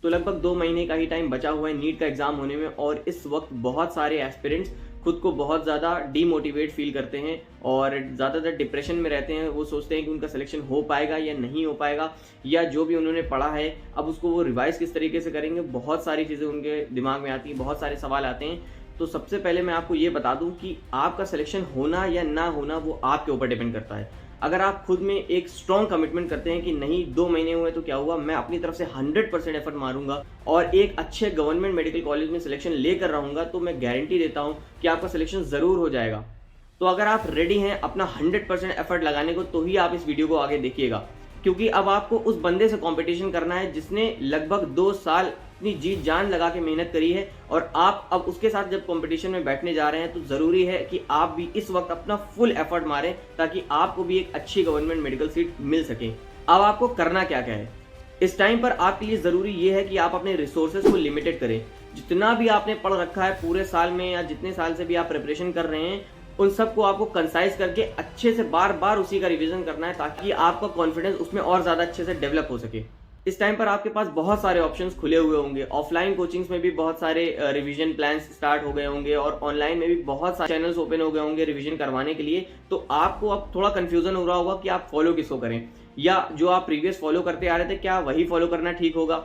तो लगभग 2 महीने का ही टाइम बचा हुआ है नीट का एग्जाम होने में, और इस वक्त बहुत सारे एस्पिरेंट्स खुद को बहुत ज़्यादा डीमोटिवेट फील करते हैं और ज़्यादातर डिप्रेशन में रहते हैं। वो सोचते हैं कि उनका सिलेक्शन हो पाएगा या नहीं हो पाएगा, या जो भी उन्होंने पढ़ा है अब उसको वो रिवाइज किस तरीके से करेंगे। बहुत सारी चीज़ें उनके दिमाग में आती हैं, बहुत सारे सवाल आते हैं। तो सबसे पहले मैं आपको ये बता दूं कि आपका सिलेक्शन होना या ना होना वो आपके ऊपर डिपेंड करता है। अगर आप खुद में एक स्ट्रॉन्ग कमिटमेंट करते हैं कि नहीं 2 महीने हुए तो क्या हुआ, मैं अपनी तरफ से 100% एफर्ट मारूंगा और एक अच्छे गवर्नमेंट मेडिकल कॉलेज में सिलेक्शन लेकर रहूंगा, तो मैं गारंटी देता हूं कि आपका सिलेक्शन ज़रूर हो जाएगा। तो अगर आप रेडी हैं अपना 100% एफर्ट लगाने को, तो ही आप इस वीडियो को आगे देखिएगा, क्योंकि अब आपको उस बंदे से कंपटीशन करना है जिसने लगभग 2 साल अपनी जी जान लगा के मेहनत करी है, और आप अब उसके साथ जब कंपटीशन में बैठने जा रहे हैं तो ज़रूरी है कि आप भी इस वक्त अपना फुल एफर्ट मारें ताकि आपको भी एक अच्छी गवर्नमेंट मेडिकल सीट मिल सके। अब आपको करना क्या क्या है इस टाइम पर, आपके लिए ज़रूरी ये है कि आप अपने रिसोर्सेज को लिमिटेड करें। जितना भी आपने पढ़ रखा है पूरे साल में या जितने साल से भी आप प्रिपरेशन कर रहे हैं, उन सबको आपको कंसाइज करके अच्छे से बार बार उसी का रिवीजन करना है ताकि आपका कॉन्फिडेंस उसमें और ज़्यादा अच्छे से डेवलप हो सके। इस टाइम पर आपके पास बहुत सारे ऑप्शंस खुले हुए होंगे। ऑफलाइन कोचिंग्स में भी बहुत सारे रिवीजन प्लान्स स्टार्ट हो गए होंगे और ऑनलाइन में भी बहुत सारे चैनल्स ओपन हो गए होंगे रिवीजन करवाने के लिए। तो आपको अब थोड़ा कंफ्यूजन हो रहा होगा कि आप फॉलो किसको करें, या जो आप प्रीवियस फॉलो करते आ रहे थे क्या वही फॉलो करना ठीक होगा।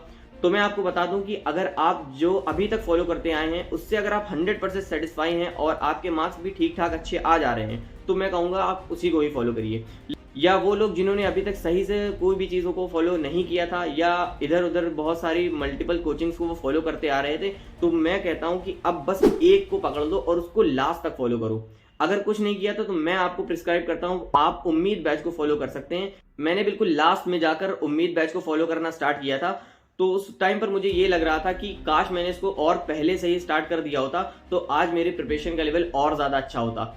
तो मैं आपको बता दूं कि अगर आप जो अभी तक फॉलो करते आए हैं उससे अगर आप 100% सेटिस्फाई हैं और आपके मार्क्स भी ठीक ठाक अच्छे आ जा रहे हैं, तो मैं कहूँगा आप उसी को ही फॉलो करिए। या वो लोग जिन्होंने अभी तक सही से कोई भी चीज़ों को फॉलो नहीं किया था या इधर उधर बहुत सारी मल्टीपल कोचिंग्स को वो फॉलो करते आ रहे थे, तो मैं कहता हूँ कि अब बस एक को पकड़ लो और उसको लास्ट तक फॉलो करो। अगर कुछ नहीं किया तो मैं आपको प्रिस्क्राइब करता हूँ आप उम्मीद बैच को फॉलो कर सकते हैं। मैंने बिल्कुल लास्ट में जाकर उम्मीद बैच को फॉलो करना स्टार्ट किया था, तो उस टाइम पर मुझे ये लग रहा था कि काश मैंने इसको और पहले से ही स्टार्ट कर दिया होता तो आज मेरी प्रिपरेशन का लेवल और ज़्यादा अच्छा होता।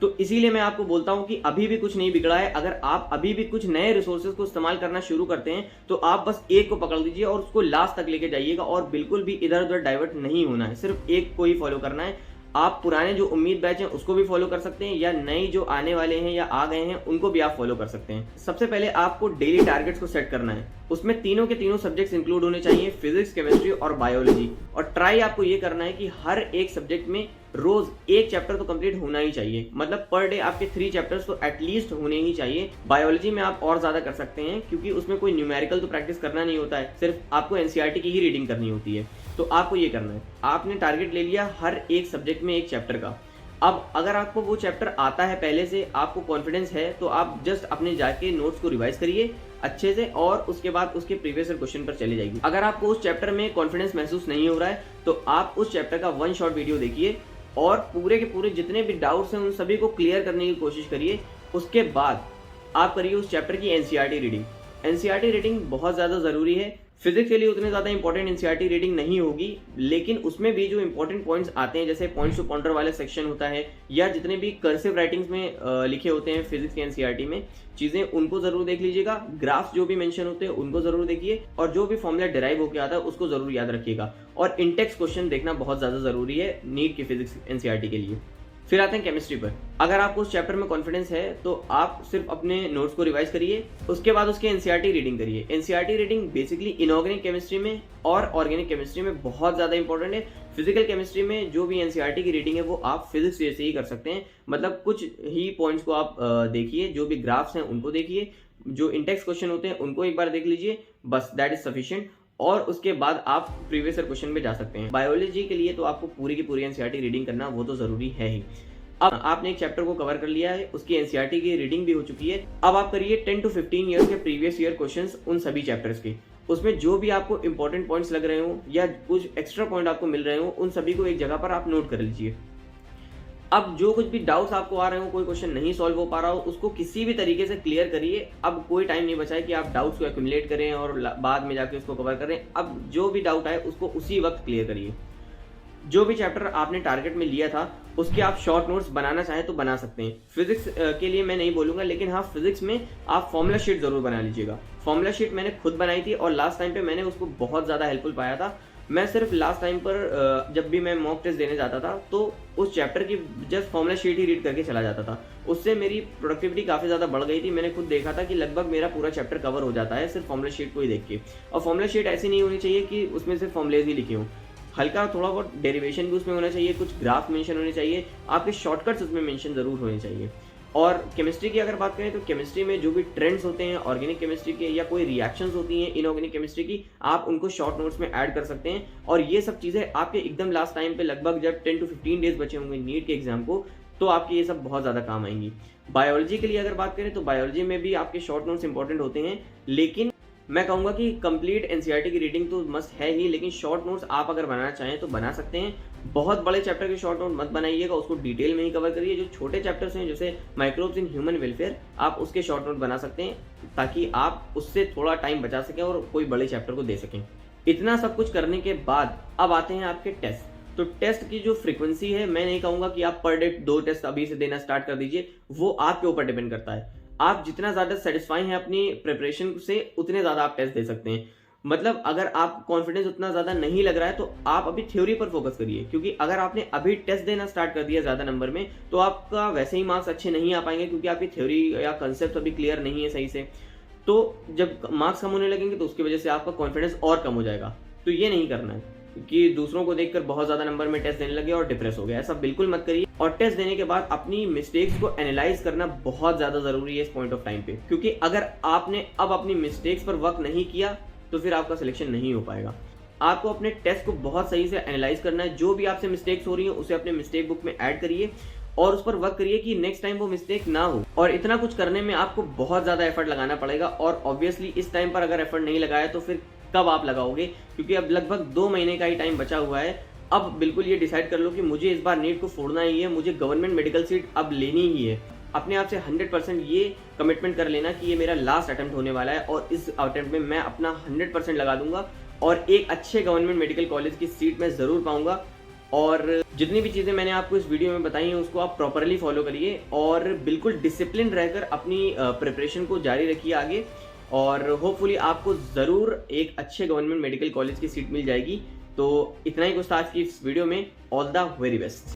तो इसीलिए मैं आपको बोलता हूं कि अभी भी कुछ नहीं बिगड़ा है। अगर आप अभी भी कुछ नए रिसोर्सेज को इस्तेमाल करना शुरू करते हैं तो आप बस एक को पकड़ लीजिए और उसको लास्ट तक लेके जाइएगा, और बिल्कुल भी इधर उधर डाइवर्ट नहीं होना है, सिर्फ एक को ही फॉलो करना है। आप पुराने जो उम्मीद बैच हैं उसको भी फॉलो कर सकते हैं, या नई जो आने वाले हैं या आ गए हैं उनको भी आप फॉलो कर सकते हैं। सबसे पहले आपको डेली टारगेट्स को सेट करना है, उसमें तीनों के तीनों सब्जेक्ट्स इंक्लूड होने चाहिए, फिजिक्स, केमिस्ट्री और बायोलॉजी। और ट्राई आपको ये करना है कि हर एक सब्जेक्ट में रोज एक चैप्टर तो कंप्लीट होना ही चाहिए, मतलब पर डे आपके 3 चैप्टर्स तो एटलीस्ट होने ही चाहिए। बायोलॉजी में आप और ज्यादा कर सकते हैं क्योंकि उसमें कोई न्यूमेरिकल तो प्रैक्टिस करना नहीं होता है, सिर्फ आपको एनसीईआरटी की ही रीडिंग करनी होती है। तो आपको ये करना है, आपने टारगेट ले लिया हर एक सब्जेक्ट में एक चैप्टर का। अब अगर आपको वो चैप्टर आता है पहले से, आपको कॉन्फिडेंस है, तो आप जस्ट अपने जाके नोट्स को रिवाइज करिए अच्छे से और उसके बाद उसके प्रीवियस क्वेश्चन पर चले जाइए। अगर आपको उस चैप्टर में कॉन्फिडेंस महसूस नहीं हो रहा है तो आप उस चैप्टर का 1 शॉट वीडियो देखिए और पूरे के पूरे जितने भी डाउट्स हैं उन सभी को क्लियर करने की कोशिश करिए। उसके बाद आप करिए उस चैप्टर की एनसीईआरटी रीडिंग। एनसीईआरटी रीडिंग बहुत ज़्यादा ज़रूरी है। फिजिक्स के लिए उतने ज़्यादा इंपॉर्टेंट एनसीईआरटी रीडिंग नहीं होगी, लेकिन उसमें भी जो इंपॉर्टेंट पॉइंट्स आते हैं जैसे पॉइंट्स टू पॉइंटर वाले सेक्शन होता है, या जितने भी कर्सिव राइटिंग्स में लिखे होते हैं फिजिक्स के एनसीईआरटी में चीज़ें, उनको ज़रूर देख लीजिएगा। ग्राफ्स जो भी मेंशन होते हैं उनको ज़रूर देखिए, और जो भी फॉर्मूला डिराइव होकर आता है उसको ज़रूर याद रखिएगा। और इंटेक्स क्वेश्चन देखना बहुत ज़्यादा ज़रूरी है नीट की फिजिक्स एनसीईआरटी के लिए। फिर आते हैं केमिस्ट्री पर। अगर आपको उस चैप्टर में कॉन्फिडेंस है तो आप सिर्फ अपने नोट्स को रिवाइज करिए, उसके बाद उसके एनसीईआरटी रीडिंग करिए। NCERT reading basically inorganic chemistry में और ऑर्गेनिक केमिस्ट्री में बहुत ज़्यादा इंपॉर्टेंट है। फिजिकल केमिस्ट्री में जो भी एनसीईआरटी की रीडिंग है वो आप फिजिक्स जैसे ही कर सकते हैं, मतलब कुछ ही पॉइंट्स को आप देखिए, जो भी ग्राफ्स हैं उनको देखिए, जो इंटेक्स क्वेश्चन होते हैं उनको एक बार देख लीजिए, बस दैट इज सफिशिएंट। और उसके बाद आप प्रीवियस ईयर क्वेश्चन पे जा सकते हैं। बायोलॉजी के लिए तो आपको पूरी की पूरी एनसीईआरटी रीडिंग करना वो तो जरूरी है ही। अब आपने एक चैप्टर को कवर कर लिया है, उसकी एनसीईआरटी की रीडिंग भी हो चुकी है। अब आप करिए 10 to 15 ईयर्स के प्रीवियस ईयर क्वेश्चंस उन सभी चैप्टर्स के। उसमें जो भी आपको इंपॉर्टेंट पॉइंट्स लग रहे हो या कुछ एक्स्ट्रा पॉइंट आपको मिल रहे हो उन सभी को एक जगह पर आप नोट कर लीजिए। अब जो कुछ भी डाउट्स आपको आ रहे हो, कोई क्वेश्चन नहीं सॉल्व हो पा रहा हो, उसको किसी भी तरीके से क्लियर करिए। अब कोई टाइम नहीं बचा है कि आप डाउट्स को एक्यूमुलेट करें और बाद में जाके उसको कवर करें। अब जो भी डाउट आए उसको उसी वक्त क्लियर करिए। जो भी चैप्टर आपने टारगेट में लिया था उसके आप शॉर्ट नोट्स बनाना चाहें तो बना सकते हैं। फिजिक्स के लिए मैं नहीं बोलूंगा, लेकिन हाँ फिजिक्स में आप फॉर्मूला शीट जरूर बना लीजिएगा। फॉर्मूला शीट मैंने खुद बनाई थी और लास्ट टाइम पे मैंने उसको बहुत ज़्यादा हेल्पफुल पाया था। मैं सिर्फ लास्ट टाइम पर जब भी मैं मॉक टेस्ट देने जाता था तो उस चैप्टर की जस्ट फॉर्मूला शीट ही रीड करके चला जाता था। उससे मेरी प्रोडक्टिविटी काफ़ी ज़्यादा बढ़ गई थी। मैंने खुद देखा था कि लगभग मेरा पूरा चैप्टर कवर हो जाता है सिर्फ फॉर्मूला शीट को ही देख के। और फॉर्मूला शीट ऐसी नहीं होनी चाहिए कि उसमें सिर्फ फॉर्मूलेज ही लिखे हों, हल्का थोड़ा बहुत डेरिवेशन भी उसमें होना चाहिए, कुछ ग्राफ मेंशन होने चाहिए, आपके शॉर्टकट्स उसमें मेंशन ज़रूर होने चाहिए। और केमिस्ट्री की अगर बात करें तो केमिस्ट्री में जो भी ट्रेंड्स होते हैं ऑर्गेनिक केमिस्ट्री के या कोई रिएक्शंस होती हैं इनऑर्गेनिक केमिस्ट्री की, आप उनको शॉर्ट नोट्स में ऐड कर सकते हैं। और ये सब चीज़ें आपके एकदम लास्ट टाइम पे लगभग जब 10 to 15 डेज बचे होंगे नीट के एग्जाम को, तो आपके ये सब बहुत ज़्यादा काम आएंगी। बायोलॉजी के लिए अगर बात करें तो बायोलॉजी में भी आपके शॉर्ट नोट्स इंपॉर्टेंट होते हैं, लेकिन मैं कहूँगा कि कंप्लीट एनसीईआरटी की रीडिंग तो मस्ट है ही, लेकिन शॉर्ट नोट्स आप अगर बनाना चाहें तो बना सकते हैं। बहुत बड़े चैप्टर के शॉर्ट नोट मत बनाइएगा, उसको डिटेल में ही कवर करिए। जो छोटे चैप्टर्स हैं जैसे माइक्रोब्स इन ह्यूमन वेलफेयर, आप उसके शॉर्ट नोट बना सकते हैं ताकि आप उससे थोड़ा टाइम बचा सकें और कोई बड़े चैप्टर को दे सकें। इतना सब कुछ करने के बाद अब आते हैं आपके टेस्ट। तो टेस्ट की जो फ्रीक्वेंसी है, मैं नहीं कहूँगा कि आप पर डे 2 टेस्ट अभी से देना स्टार्ट कर दीजिए, वो आपके ऊपर डिपेंड करता है। आप जितना ज़्यादा सेटिस्फाई हैं अपनी प्रिपरेशन से उतने ज़्यादा आप टेस्ट दे सकते हैं। मतलब अगर आप कॉन्फिडेंस उतना ज़्यादा नहीं लग रहा है तो आप अभी थ्योरी पर फोकस करिए, क्योंकि अगर आपने अभी टेस्ट देना स्टार्ट कर दिया ज़्यादा नंबर में तो आपका वैसे ही मार्क्स अच्छे नहीं आ पाएंगे, क्योंकि आपकी थ्योरी या कंसेप्ट अभी क्लियर नहीं है सही से। तो जब मार्क्स कम होने लगेंगे तो उसकी वजह से आपका कॉन्फिडेंस और कम हो जाएगा। तो ये नहीं करना है कि दूसरों को देखकर बहुत ज़्यादा नंबर में टेस्ट देने लगे और डिप्रेस हो गया, ऐसा बिल्कुल मत करिए। और टेस्ट देने के बाद अपनी मिस्टेक्स को एनालाइज करना बहुत ज़्यादा ज़रूरी है इस पॉइंट ऑफ टाइम पे, क्योंकि अगर आपने अब अपनी मिस्टेक्स पर वर्क नहीं किया तो फिर आपका सिलेक्शन नहीं हो पाएगा। आपको अपने टेस्ट को बहुत सही से एनालाइज करना है। जो भी आपसे मिस्टेक्स हो रही हैं उसे अपने मिस्टेक बुक में ऐड करिए और उस पर वर्क करिए कि नेक्स्ट टाइम वो मिस्टेक ना हो। और इतना कुछ करने में आपको बहुत ज़्यादा एफर्ट लगाना पड़ेगा, और ऑब्वियसली इस टाइम पर अगर एफर्ट नहीं लगाया तो फिर कब आप लगाओगे, क्योंकि अब लगभग 2 महीने का ही टाइम बचा हुआ है। अब बिल्कुल ये डिसाइड कर लो कि मुझे इस बार नीट को फोड़ना ही है, मुझे गवर्नमेंट मेडिकल सीट अब लेनी ही है। अपने आप से 100% ये कमिटमेंट कर लेना कि ये मेरा लास्ट अटेम्प्ट होने वाला है और इस अटेम्प्ट में मैं अपना 100% लगा दूंगा और एक अच्छे गवर्नमेंट मेडिकल कॉलेज की सीट मैं ज़रूर पाऊंगा। और जितनी भी चीज़ें मैंने आपको इस वीडियो में बताई हैं उसको आप प्रॉपरली फॉलो करिए और बिल्कुल डिसिप्लिन रहकर अपनी प्रिपरेशन को जारी रखिए आगे, और होपफुली आपको ज़रूर एक अच्छे गवर्नमेंट मेडिकल कॉलेज की सीट मिल जाएगी। तो इतना ही कुछ था आज की इस वीडियो में। All the very best.